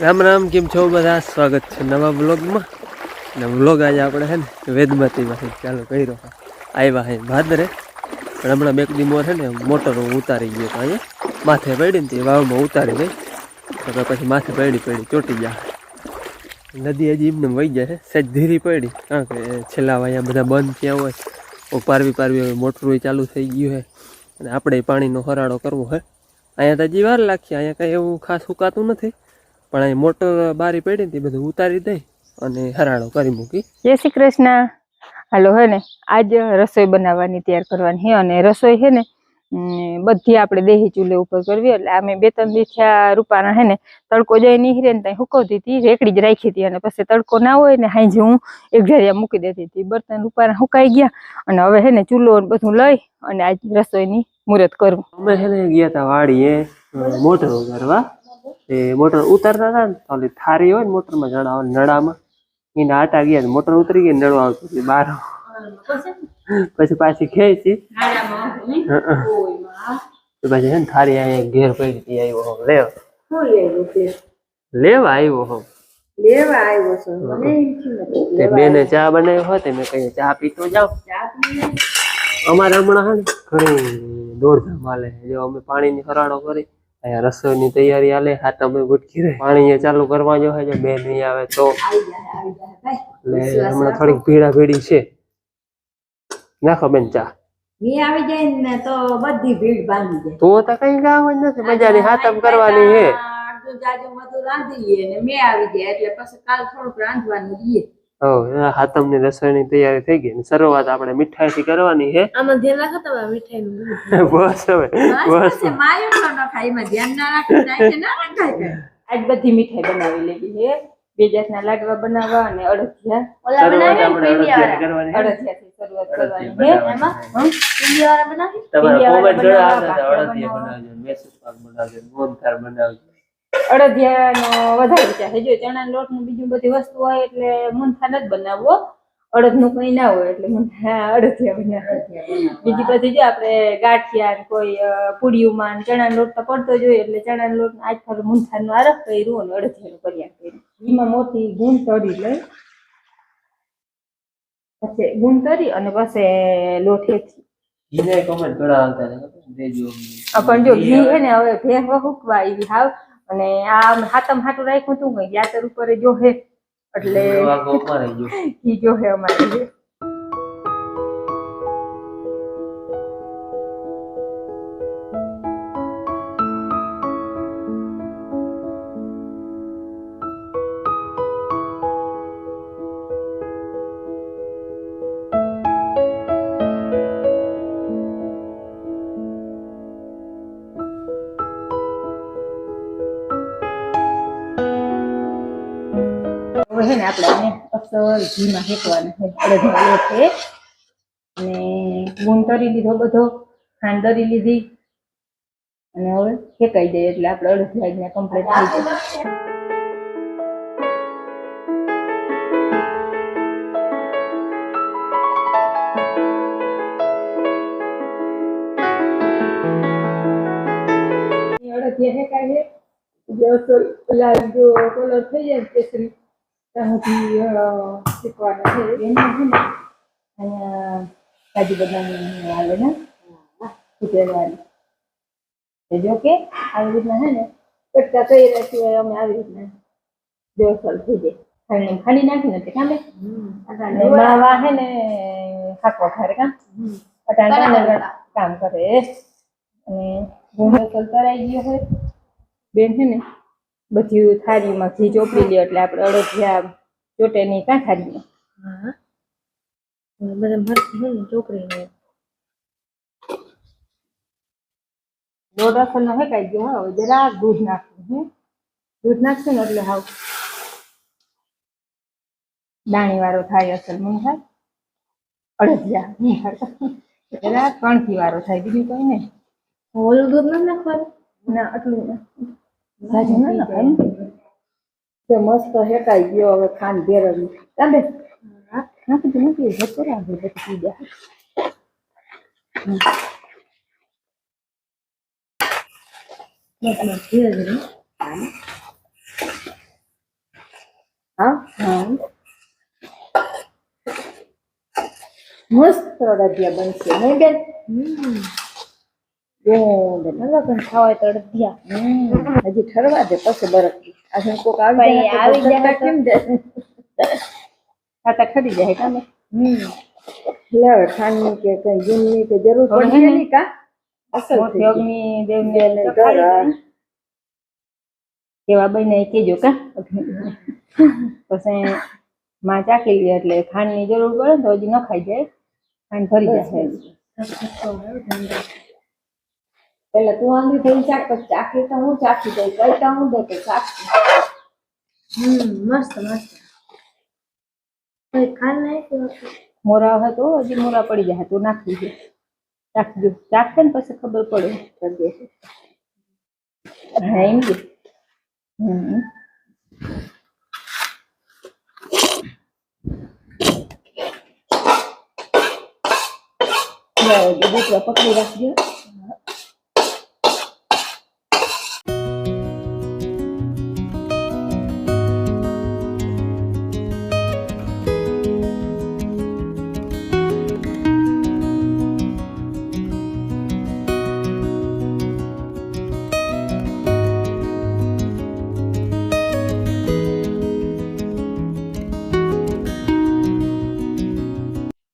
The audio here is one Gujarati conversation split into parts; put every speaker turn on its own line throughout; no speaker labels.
રામ રામ, કેમ છો બધા? સ્વાગત છે નવા બ્લોગમાં. ને બ્લોગ આજે આપણે છે ને વેદમતીમાંથી ચાલુ કર્યો. આવ્યા હે ભાદરે, પણ હમણાં બે દી મોર છે ને મોટર ઉતારી ગયો. તો અહીંયા માથે પડી ને તે વાવમાં ઉતારી ગઈ, તો પછી માથે પડી ચોટી જાય. નદી હજી એમને વહી જાય છે, સહેજ ધીરી પડી, કારણ કે છેલ્લા અહીંયા બધા બંધ થયા હોય. પારવી મોટરું ચાલુ થઈ ગયું છે, અને આપણે પાણીનો હરાડો કરવો છે. અહીંયા તો હજી વાર લાગશે, અહીંયા કંઈ એવું ખાસ સુકાતું નથી. પણ અહીં મોટર બારી પડી ને બધું ઉતારી દઈ અને હરાડો કરી મૂકી.
જય શ્રી કૃષ્ણ. હાલો હે ને આજ રસોઈ બનાવવાની તૈયાર કરવાની છે, અને રસોઈ છે ને બધી આપણે દેહી ચૂલે ઉપર કરવી. એટલે અમે 2-3 દિવસ રૂપાના હે ને તડકો જઈ નીકળે ને ત્યાં સુકવતી હતી, રેકડી જ રાખી હતી. અને પછી તડકો ના હોય ને હાંજે હું એક ઘડિયા મૂકી દેતી હતી. બર્તન રૂપાના સુકાઈ ગયા, અને હવે હે ને ચૂલો બધું લઈ અને આજ રસોઈની મુહૂર્ત કરવું.
અમે છે ને ગયા હતા વાડીએ મોટર ઉતારવા. મોટર ઉતારતા હતા ને તો થારી હોય ને મોટરમાં નળામાં એને આટા ગયા, મોટર ઉતરી ગઈ, નળો આવતી બહાર. પછી પાછી ખેંચી પછી છે ને થારી અહીંયા ઘેર પડી આવ્યો લેવા આવ્યો બેને ચા બનાવ્યો હોય મેં કઈ ચા પીતો જાવ. અમારે હમણાં છે ને ઘણી દોડધામ હાલે. જો અમે પાણીની હરાડો કરી, અહીંયા રસોઈની તૈયારી હાલે. હાથમાં ગુટકી રહે, પાણી ચાલુ કરવા જો છે. બેન નહીં આવે તો એટલે હમણાં થોડીક ભીડી છે. નાખો બેન ચા.
આવી જાય ને તો બધી ભીડ ભાંગી જાય.
તો કઈ કામ જ નથી, મજાની હાથમ કરવાની છે.
જાજુ બધું રાંધી લઈએ ને મેં આવી જાય એટલે પછી કાલ થોડુંક રાંધવાનું રહીએ.
હાથમ ની રસોઈની તૈયારી થઈ ગઈ. શરૂઆત આપણે મીઠાઈ થી કરવાની છે.
આમાં ધ્યાન રાખો તમે મીઠાઈ
બસ હવે બસ
માયો ન ખાય, એમાં ધ્યાન ના રાખે ના ખાય.
આજ બધી મીઠાઈ બનાવી લેવી છે. 2 જાતના લાડવા બનાવવા અને અડદિયા.
ઓલા બનાવી
અડદિયાથી શરૂઆત કરવાની છે. એમાં પિંડી વાળા બનાવી,
તમારા કોમેન્ટ ઘણા હતા અડદિયા બનાવજો, મેસૂર પાક બનાવજો, મોહનથાળ બનાવજો.
અડદિયાનો વધારે વિચાર છે. જો ચણાના લોટ નું બીજું બધી વસ્તુ હોય એટલે મોહનથાળ જ બનાવવો, અડદ નું કઈ ના હોય એટલે અડદિયા બનાવે. બીજી બધી જો આપણે ગાંઠિયા કોઈ પૂડીઓમાં ચણાનો લોટ તો પડતો જોઈએ, એટલે ચણાનો લોટ આજ ખાલી મોહનથાળ નું આરખ કર્યું અને અડદિયાનું કર્યા કર્યું. એમાં મોટી ગુણ તળી લઈ, પછી ગુણ કરી અને પછી લોટ હેઠી.
ઘીને કોમેન્ટ ઘણા આવતા દેજો.
પણ જો ઘી છે ને હવે ભેહ હુકવા આવી હાવ, અને આ હાથમ હાટું રાખ્યું હતું કઈ યાતર ઉપર જો હે એટલે ઘી જો હે અમારે. હે ને આપણે આને અસલ ઘીમાં હેકવાનું છે. અડદનો લોટ છે અને ગુણ કરી લીધો બધો, ખાંડ દરી લીધી, અને હવે હેકાઈ જાય એટલે આપણે અડદિયા કમ્પ્લીટ થઈ જાય. અડદિયા હેકાય છે, જો કલર થઈ જાય કેસરી ત્યાંથી શીખવાના છે. એમાં છે ને અહીંયા કાજુ બદામ આવે ને ઉતરવાની. જો કે આવી રીતના છે ને કટકા કર્યા સિવાય અમે આવી રીતના બેસલ થઈ જાય. ખાંડી નાખી નથી કામે માવા છે ને ખાકવા ખારે કામ કરે. અને ભૂંગળ તરાઈ ગયો હોય બેન છે ને બધી થાળીમાં ઘી ચોપડી લે એટલે આપણે અડદિયા ચોટે નહીં કાં થાળીમાં.
ચોપડી
લોટ અસલ નો હેકાઈ ગયો. હવે જરાક દૂધ નાખવું. દૂધ નાખશે ને એટલે હાવ દાણી વાળો થાય. અસલ મને થાય અડદિયા જરાક કણકી વાળો થાય, બીજું કઈ નહીં.
ઓલું દૂધ નથી નાખવાનું
ના આટલું
મસ્ત હેકાઈ ગયો. હવે ખાંડ ભેરવી કાંદે
નાખી દે નથી જતો રાખે પછી પી જાય.
ધીરે ધીરે હા
હા
મસ્ત અડદિયા બનશે નહીં બેન લગન ખાવાય તો અડદિયા હજી ઠરવા દે પછી બરફ આજે કોક આવી જાય કેમ દે
ખાતા ખરી જાય તમે
લે ખાંડની કે કઈ ગુણની કે જરૂર પડશે નહીં કા અસલ
મોટી અગ્નિ દેવને ચખાડી દે. કેવા બને એ કહેજો કા પછી માં ચાખી લે એટલે ખાંડની જરૂર પડે ને તો હજી ન ખાઈ જાય ખાંડ ભરી જશે
પેલા તું આંગળી થઈ ચાક પછી ચાખી તો હું ચાખી દઈ કઈ તો હું દે કે ચાખી મસ્ત મસ્ત કઈ ખાંડ નહીં
મોરા હોય તો હજી મોરા પડી જાય તું નાખી દે ચાખજો ચાખે ને પછી ખબર પડે હા એમ કે
દીકરા પકડી રાખજો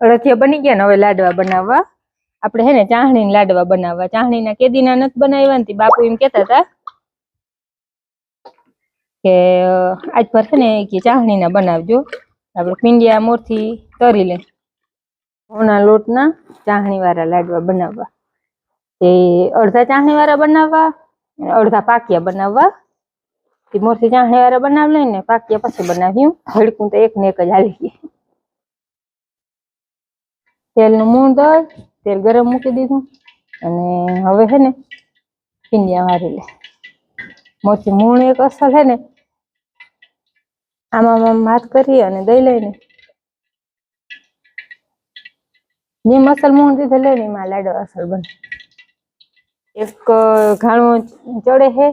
અડદિયા બની ગયા ને હવે લાડવા બનાવવા આપણે હે ને ચાહણી લાડવા બનાવવા ચાહણીના કેદીના નથી બનાવ્યા ને બાપુ એમ કેતા હતા કે આજ પર છે ને કે ચાહણીના બનાવજો આપણે પિંડિયા મોરથી તરી લે ઘઉંના લોટના ચાહણી વાળા લાડવા બનાવવા તે અડધા ચાહણી વાળા બનાવવા અડધા પાકિયા બનાવવા તે મોરથી ચાહણી વાળા બનાવી લઈને પાકિયા પછી બનાવ્યું હળકું તો એક ને એક જ હાલી ગઈ તેલનું મૂણ દળ તેલ ગરમ મૂકી દીધું અને હવે છે ને પિંડિયા વારી લે મોટી મૂણ એક અસલ છે ને આમાં હાથ કરી અને દઈ લઈને જેમ અસલ મૂણ દીધે લઈને એમાં લાડવા અસલ બને એક ઘાણું ચડે છે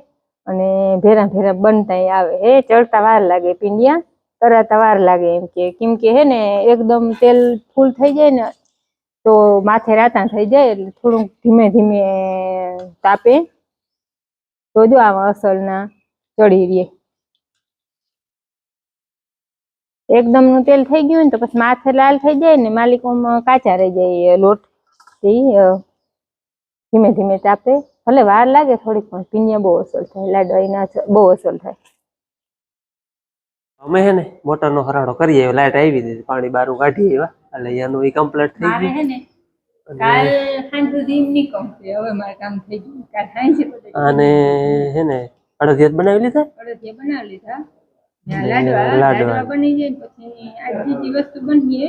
અને ભેરા ભેરા બનતા આવે હે ચડતા વાર લાગે પિંડિયા તરાતા વાર લાગે એમ કે કેમ કે હે ને એકદમ તેલ ફૂલ થઈ જાય ને તો માથે રાતા થઈ જાય એટલે થોડુંક ધીમે ધીમે તાપે તો જો આમાં અસલના ચડી રહે એકદમ નું તેલ થઈ ગયું ને તો પછી માથે લાલ થઈ જાય ને માલિકોમાં કાચા રહી જાય લોટ ધીમે ધીમે તાપે ભલે વાર લાગે થોડીક પણ પિંડિયા બહુ અસલ થાય લાડવા એના બહુ અસલ થાય
અમે હે ને મોટરનો હરાડો કરીએ લાઈટ આવી દીધી પાણી બારું કાઢી આવ્યા એટલે એનું ઈ કમ્પ્લીટ થઈ ગયું
હે ને કાલ સાંજ સુધી નહીં કમ્પ્લીટ હવે મારે કામ થઈ ગયું કાલ સાંજ
અને હે ને અડદિયા બનાવી લીધા
અડદિયા બનાવી લીધા લાડવા બની જાય પછી આજ બીજી વસ્તુ બનીએ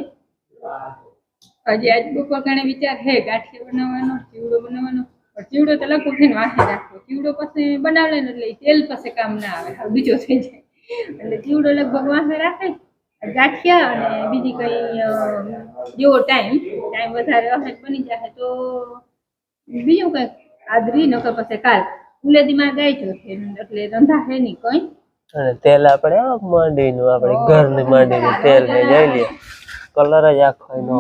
હજી આજ બપોર કારણે વિચાર હે ગાંઠિયા બનાવવાનો ચીવડો બનાવવાનો પણ ચીવડો તો લગભગ છે ને વાસી રાખવો ચીવડો પછી બનાવે ને એટલે તેલ પછી કામ ના આવે બીજો થઈ જાય એટલે ચીવડો લગભગ વાસે રાખે ગાંઠિયા અને બીજી કઈ જેવો ટાઈમ વધારે હશે બની જાય તો બીજું કઈ આદરી નકર પછી કાલ ઉલેદીમાં ગાય છે એટલે રંધા હે નહીં કઈ
અને તેલ આપણે માંડીનું આપણે ઘરની માંડીનું તેલ લઈ લે કલર જ આખો એનો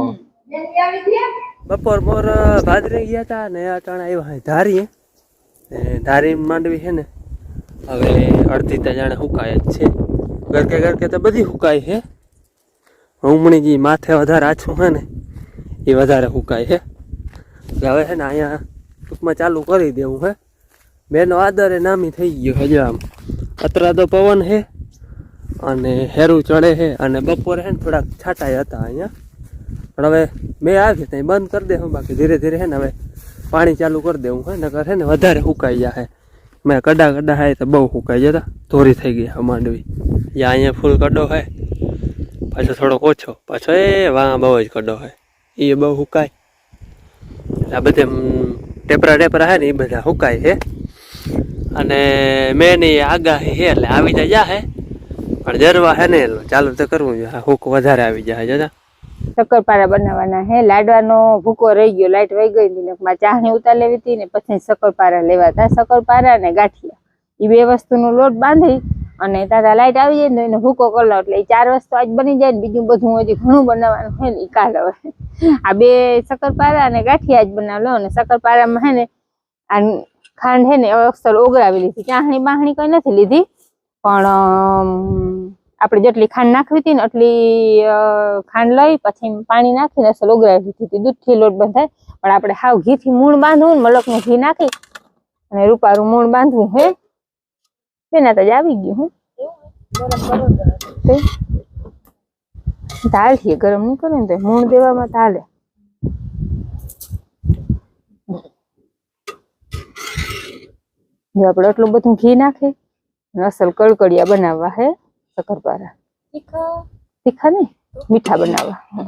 બપોર મોર ભાદરે ગયા હતા ને અટાણા આવ્યા ધારીએ ધારી માંડવી છે ને હવે અડધી તો જાણે હુકાય જ છે ગરકે તો બધી હુકાય છે ઉમણી જે માથે વધારે આછું છે ને એ વધારે હુકાય છે એટલે હવે છે ને અહીંયા ટૂંકમાં ચાલુ કરી દેવું હે બેનો આદરે નામી થઈ ગયો હજુ આમ અતરાદો પવન છે અને હેરું ચડે છે અને બપોરે છે ને થોડાક છાંટાઈ હતા અહીંયા પણ હવે મેં આવી ત્યાં બંધ કરી દે બાકી ધીરે ધીરે છે ને હવે પાણી ચાલુ કરી દેવું હે નકર છે ને વધારે સુકાઈ જાય મેં કડા હે તો બહુ સુકાઈ જતા ધોરી થઈ ગઈ માંડવી યા અહીંયા ફૂલ કડો હે પાછો થોડોક ઓછો પાછો એ વાં બહુ જ કડો હે એ બહુ સુકાય આ બધે ટેપરા હે ને એ બધા સુકાય છે અને મેં ની આગાહી છે એટલે આવી તો જા હે પણ જરવા હે ને ચાલુ તો કરવું જોઈએ હુક વધારે આવી જાય જતા
શક્કરપારા બનાવવાના હે લાડવાનો ભૂકો રહી ગયો લાઈટ વહી ગઈ હતી ને માં ચાહણી ઉતાર લેવી હતી ને પછી શક્કરપારા લેવાતા શક્કરપારા ને ગાંઠિયા એ બે વસ્તુનો લોટ બાંધી અને તાતા લાઈટ આવી જાય ને તો એને ભૂકો કરી લો એટલે 4 વસ્તુ આજ બની જાય ને બીજું બધું હજી ઘણું બનાવવાનું હોય ને એ કાલ હવે આ 2 શક્કરપારા અને ગાંઠિયા જ બનાવી લો અને શક્કરપારામાં હે ને આ ખાંડ હે ને અક્ષર ઓગળાવી લીધી ચાહણી બાહણી કઈ નથી લીધી પણ આપણે જેટલી ખાંડ નાખવી હતી ને એટલી ખાંડ લઈ પછી પાણી નાખીને અસલ ઓગળાવી લીધી હતી દૂધથી લોટ બંધાય પણ આપણે હાવ ઘીથી મૂળ બાંધવું ને મલકનું ઘી નાખી અને રૂપારું મૂળ બાંધવું હે બેના તો જ આવી ગયું હું દાળ થી ગરમ નહીં કરે ને તો મૂળ દેવામાં તો હાલે જો આપણે એટલું બધું ઘી નાખે અસલ કડકડિયા બનાવવા હે શક્કરપારા તીખા નહીં મીઠા બનાવવા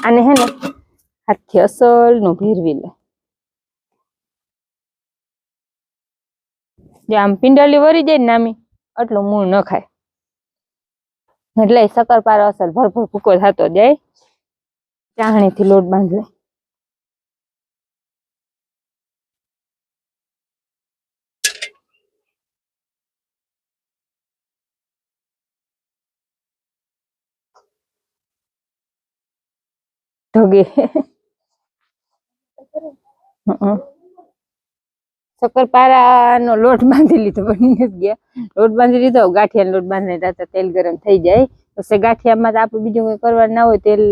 આને હે ને હાથથી અસલ નું ભેરવી લે જે આમ પિંડલી વરી જાય ને નામી એટલું મૂળ ન ખાય એટલે શક્કરપારો અસલ ભરભર ભૂકો થતો જાય ચાહણીથી લોટ બાંધ લે ઢોગે શક્કરપારાનો લોટ બાંધી લીધો બની જ ગયા લોટ બાંધી લીધો ગાંઠિયાનો લોટ બાંધીને તાતા તેલ ગરમ થઈ જાય પછી ગાંઠિયામાં તો આપણે બીજું કંઈ કરવાનું ના હોય તેલ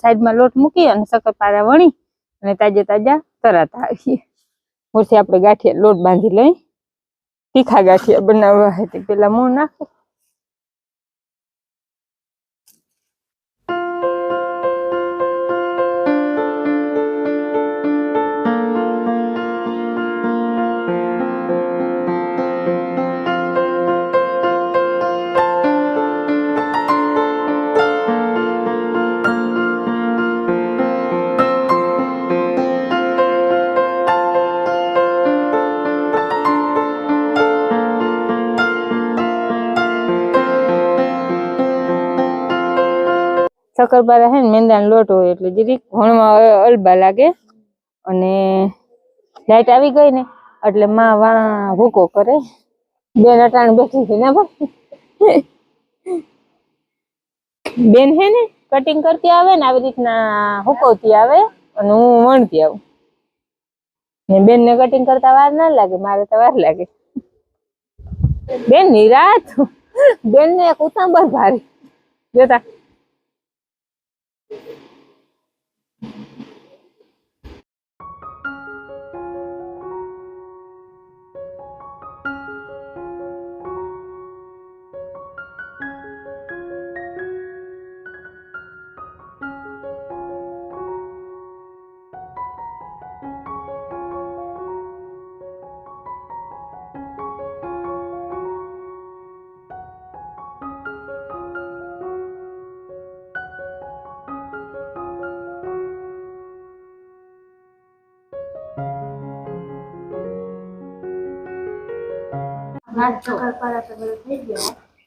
સાઈડમાં લોટ મૂકી અને શક્કરપારા વણી અને તાજા તરાતા આવીએ પછી આપણે ગાંઠિયા લોટ બાંધી લઈ તીખા ગાંઠિયા બનાવવા હતી પેલા મૂળ નાખે શક્કરપારા હે ને મેંદાનો લોટ હોય એટલે જરીક ઘણમાં અલબા લાગે અને લાઈટ આવી ગઈ ને એટલે માં વા ભૂકો કરે બેન અટાણ બેઠી છે ને બેન હે ને કટિંગ કરતી આવે ને આવી રીતના હુકવતી આવે અને હું વણતી આવું ને બેન ને કટિંગ કરતા વાર ના લાગે મારે તો વાર લાગે બેન ની રાત બેન ને એક ઉતાંબર ભારી જોતા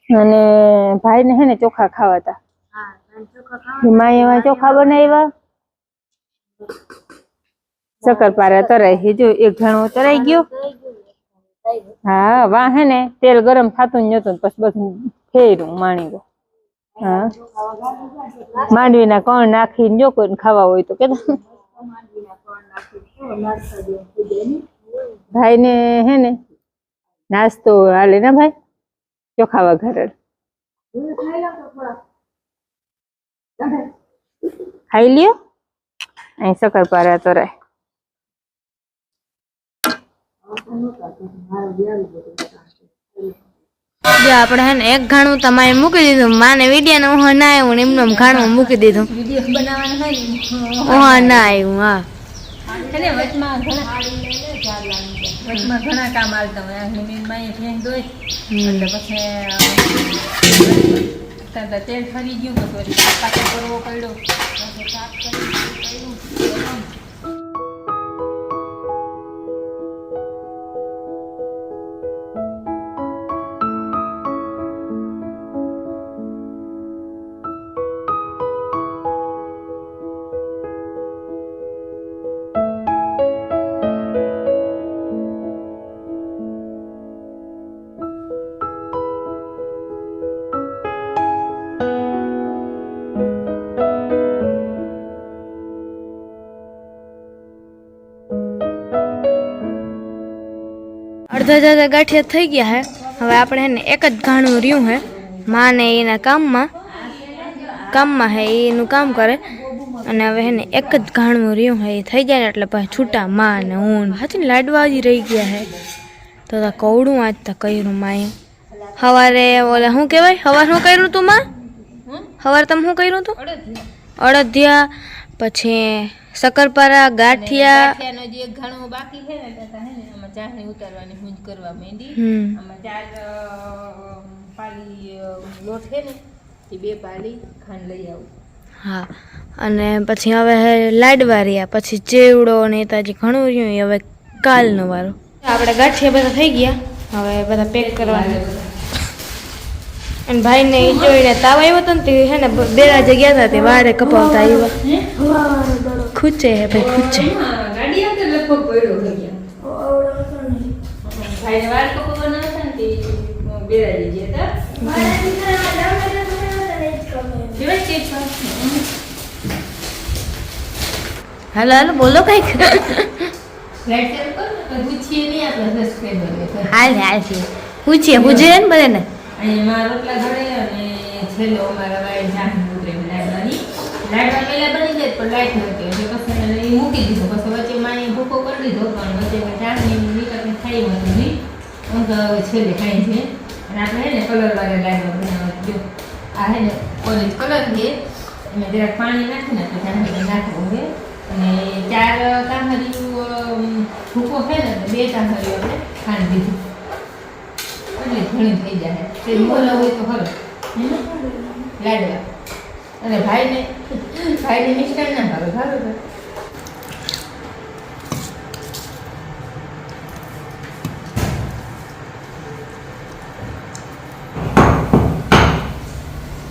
અને ભાઈ ને હે ને ચોખા ખાવા હતા માએ ચોખા બનાવ્યા શક્કરપારા તરાઈ જો એક ઘણો તરાઈ ગયો હા વાહ હે ને તેલ ગરમ થતું નતું પછી બધું ફેર્યું માણી ગયો હા માંડવીના કણ નાખીને જો કોઈ ખાવા હોય તો કેતા ભાઈ ને હે ને નાસ્તો હાલે ને ભાઈ ચોખા વઘારેલ ખાઈ લ્યો અહીં શક્કરપારા તરાય
જો આપણે હે ને એક ઘાણું તમારે મૂકી દીધું માને વિડિયા ને ઓહ ના આવ્યું ને એમને ઘાણું મૂકી દીધું
વિડિયો બનાવવાનું હોય ને
ઓહ ના આવ્યું હા
વચમાં ઘણા કામ આવતા હોય જમીનમાં ભેંસ દોઈ એટલે પછી તેલ ફરી ગયું પછી પાછો કરવો પડ્યો સાફ કરી
અડધા દાદા ગાંઠિયા થઈ ગયા હે હવે આપણે એને એક જ ઘાણું રહ્યું હે માં ને એના કામમાં હે એનું કામ કરે અને હવે એને એક જ ઘાણું રહ્યું હે એ થઈ જાય ને એટલે પછી છૂટા માં ને હું હાથી લાડવા જ રહી ગયા હે તો કવડું વાંચતા કર્યું માએ સવારે ઓલે શું કહેવાય સવાર શું કર્યું તું માં સવાર તમે શું કર્યું તું અડદિયા પછી શક્કરપારા ગાંઠિયા
ગાંઠિયાનો જે એક ઘણો બાકી છે ને ત્યાં હે ને આમાં ચાસણી ઉતારવાની હું જ કરવા માંડી આમાં 4 પાલી લોટ છે ને એ 2 પાલી ખાંડ લઈ આવું
હા અને પછી હવે લાડવા રહ્યા પછી ચેવડો ને તાજી ઘણું રહ્યું એ હવે કાલનો વારો આપણે ગાંઠિયા બધા થઈ ગયા હવે બધા પેક કરવાના અને ભાઈને ઈ જોઈને તાવ આવ્યો હતો ને તે હે ને બેરા જગ્યા હતા તે વારે કપાવતા આવ્યા ખૂચે હે ભાઈ ખૂચે
ગાડી આવતે લગભગ પડ્યો થઈ ગયા ભાઈને વાર કપાવવાના હતા ને તે બેરા જગ્યા હતા
હાલો હાલો બોલો કઈક
લાઈટ ચાલુ કર તો પૂછીએ નહીં આપણે સબસ્ક્રાઇબર
હાલ હાલ છે પૂછીએ પૂછે ને બધાને
અહીંયા રોટલા ઘડે અને છેલ્લો અમારા વાય જાન ઉતરે લાડવાની પહેલા બની જાય પણ લાઈટ નહોતી એટલે પછી એને મૂકી દીધો પછી વચ્ચે માએ ભૂકો કરી દીધો પણ વચ્ચે ચાની નીકળને ખાઈ હતું નહીં હું તો છેલ્લે ખાઈ છે અને આપણે હે ને કલરવાળા લાડવા બનાવવા જો આ હે ને ઓરેન્જ કલર છે એમાં જરાક પાણી નાખીને આપણે ચાની નાખવું છે અને 4 તાંહરીયું ભૂકો છે ને 2 તાંહરીયું આપણે ખાંડ દીધું એટલે ઘણી થઈ જાય તે મોલા હોય તો ખરો લાડવા અને ભાઈને મિષ્ટાન ના ભાવે બરાબર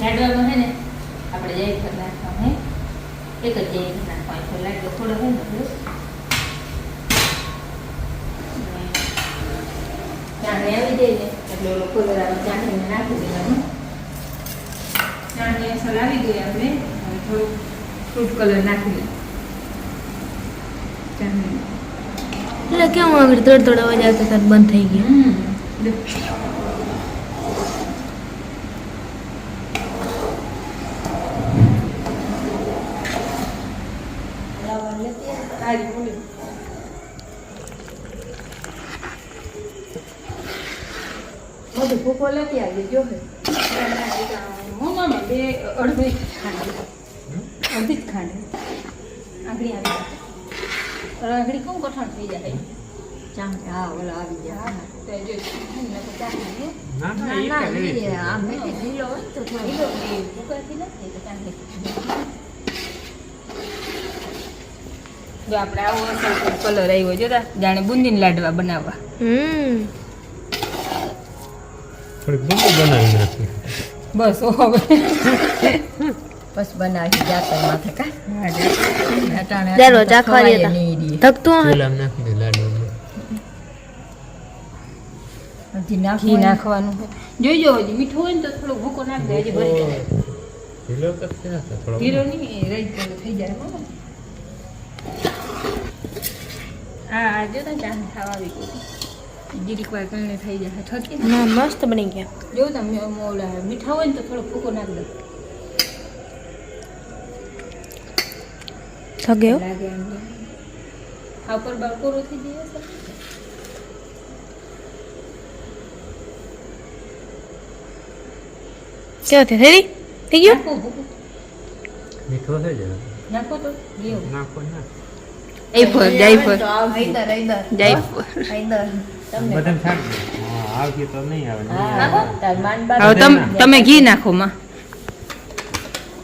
લાડવામાં છે ને આપણે જઈ નાખવા હે એક જ જઈ નાખવા તો લાડવો થોડો હોય ને ચાણી આવી જાય ને એટલે ઓલો કલર આવે ચાણીને નાખી દેવાનું ચાણી અસર આવી ગઈ આપણે હવે થોડું ફ્રૂટ કલર નાખી દઈએ ચાણી
એટલે કેમ આગળ થોડો અવાજ આવતો તાર બંધ થઈ ગયો
બધું ભૂકો લેતી આવી જો હે મોમાં બે અડધી ખાંડ અડધી જ ખાંડ આંગળી આવી આંગળી કોણ કઠણ થઈ જાય ચામ હા ઓલા આવી જાય તો જો ના આ મેં લીલો તો લીલો એ ભૂકાથી નથી તો ચાંદે જો આપણે આવો અસર કલર આવ્યો જો જાણે બુંદીના લાડવા બનાવવા
થોડીક બુંદી બનાવી નાખી
બસ હવે
બસ બનાવી જાતા માથે કા
ચાલો ચાખવા દેતા થકતું
પેલા નાખી દે લાડવામાં
હજી
ઘી નાખવાનું જોઈજો હજી મીઠું હોય ને તો થોડો ભૂકો નાખ દે હજી ભરી જાય
ઢીલો કરશે ને થોડો
હીરો નહીં રહી ગયેલો થઈ જાય હા જો તો ચાંદ ખાવા આવી ગઈ જીરીક વાર કલને થઈ જાય ઠકી
ના મસ્ત બની ગયા
જો તમે ઓલા મીઠા હોય ને તો થોડો ભૂકો નાખ દો
થગ્યો
લાગે એમ હા પર બાર કોરો થઈ જાય છે
કેવો થયો થઈ ગયું
નાખો ભૂકો
મીઠો થઈ જાય
નાખો તો લ્યો
નાખો ના
જાયફળ જાયફળ
જાયફળ
બધા છાડ હા આવતી તો નહીં આવે
નાખો
તાર માન બાપ
હવે તમે ઘી નાખો માં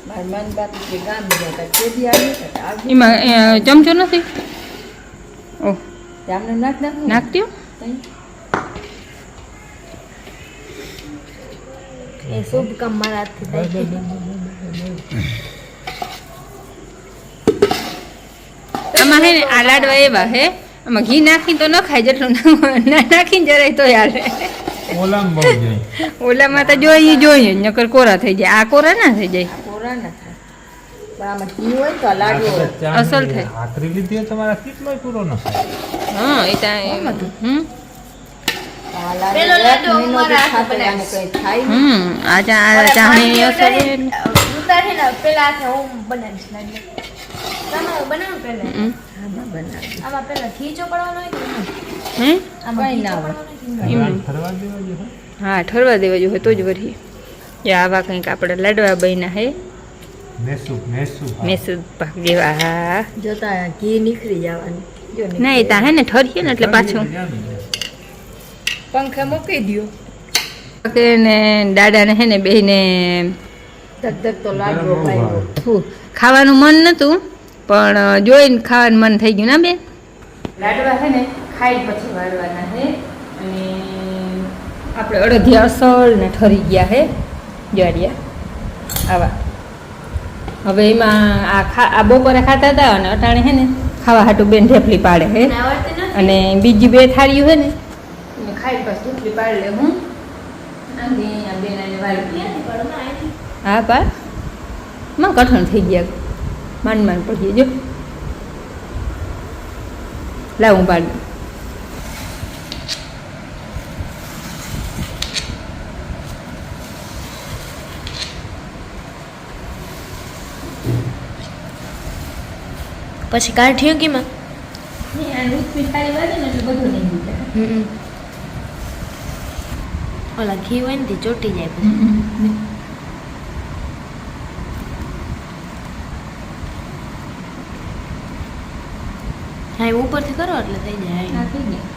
માર માન બાપ કે ગામ જતા કેદી આવી તો
એમાં ચમચો નથી ઓહ
જામને નાખ નાખ
નાખતી
એ શુભ કામ મારા હાથથી થાય
આમાં હે ને આ લાડવા એવા હે આમાં ઘી નાખી તો ન ખાય જેટલું નાખીને જરાય તો યાર
ઓલામ બહુ જાય
ઓલામાં તો જોઈએ નકર કોરા થઈ જાય આ કોરા ના થઈ જાય
કોરા ના થાય પણ આમાં ઘી હોય તો આ લાડવો
અસલ થાય.
આખરી લીધી હોય તમારા કેટલોય પૂરો ન થાય
હા એ તો
પેલો લાડુ અમારા હાથે
આને
બનાવીશ.
કઈ થાય નહીં.
આ ચાહણી અસર છે ને.
ઉતારે ને પેલા હાથે હું બનાવીશ લાડુ. તમે હું બનાવું પેલા.
આમાં બનાવી
આમાં પેલા ઘી ચોપડવાનો હોય કે નહીં?
હે
આમાં
કઈ
ઘી
ના હોય.
ચોપડવાનું હોય કે નહીં?
ફરવા દેવા જો
હા ઠરવા દેવા જોઈએ તો જ વરી આવા કંઈક આપણે લાડવા બન્યા હે
મેસુ
મેસૂદ પાક જેવા હા
જોતા ઘી નીકળી જવાનું જો
ના એ તા હે ને ઠરીએ ને એટલે પાછું
પંખે મૂકી દ્યો
કે ને દાદાને હે ને બેયને
ધક ધક તો લાડવો પાડ્યો
શું ખાવાનું મન નતું પણ જોઈને ખાવાનું મન થઈ ગયું ના બે લાડવા હે ને ખાઈ પછી વાળવાના હે અને આપણે અડધિયા અસલ ને ઠરી ગયા હે જાડિયા આવા હવે એમાં આ બપોરે ખાતા હતા અને અટાણે હે ને ખાવા હાટું બેન ઢેફલી પાડે હે
ના આવડતી નથી.
અને બીજી બે થાળીઓ હે ને એને ખાઈ પછી ઢેફલી પાડી લે હું આંધી આ બેન આને વાળી
ક્યાંથી પડો? ના, અહીંથી.
હા પા માં કઠણ થઈ ગયા માંડ પડી જો લાવ હું પાડ
પછી કાઢ્યું કે માં? ઓલા ઘી હોય ને તે ચોટી જાય પછી. હા એ ઉપરથી કરો એટલે થઈ જાય.
થઈ ગયા